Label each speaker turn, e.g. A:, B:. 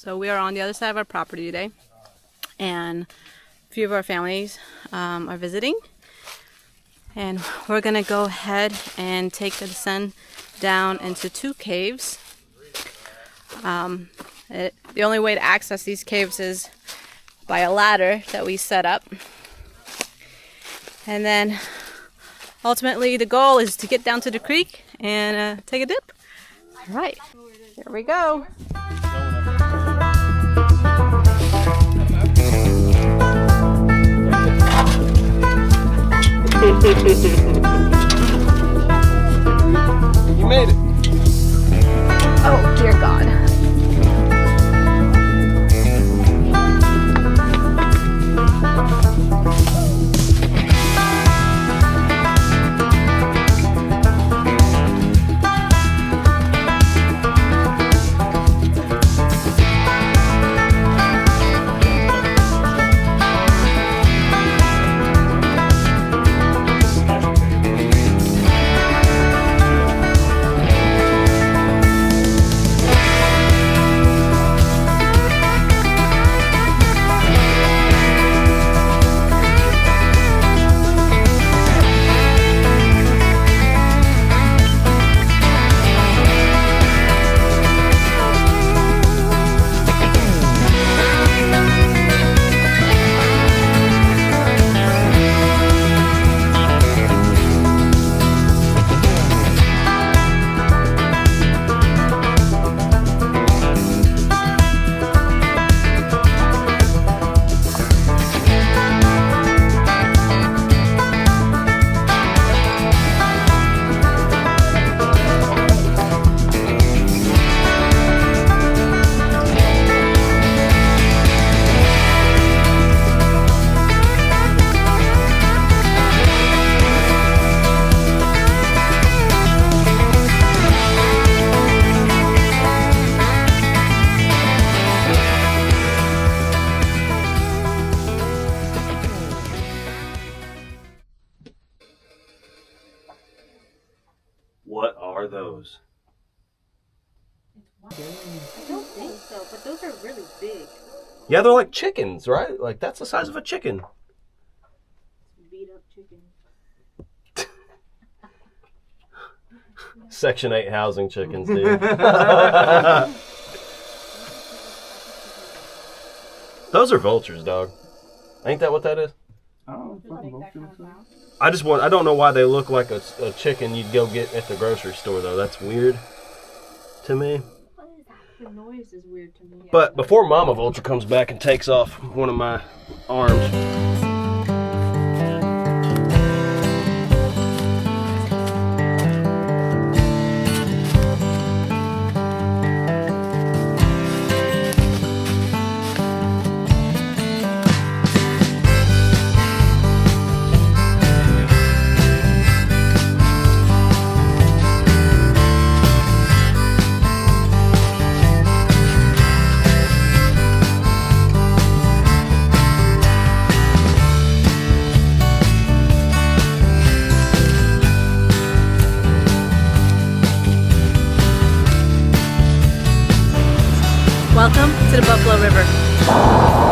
A: So we are on the other side of our property today, and a few of our families are visiting, and we're gonna go ahead and take the descent down into 2 caves. The only way to access these caves is by a ladder that we set up, and then ultimately the goal is to get down to the creek and take a dip. All right, here we go.
B: You made it.
A: Oh, dear God.
B: What are those?
A: I don't think so, but those are really big.
B: Yeah, they're like chickens, right? Like that's the size of a chicken.
A: Beat up chicken.
B: Section 8 housing chickens, dude. Those are vultures, dog. Ain't that what that is?
C: Oh,
B: I don't know why they look like a chicken you'd go get at the grocery store, though. That's weird to me.
A: What is that? The noise is weird to me.
B: But before Mama Vulture comes back and takes off one of my arms.
A: Welcome to the Buffalo River.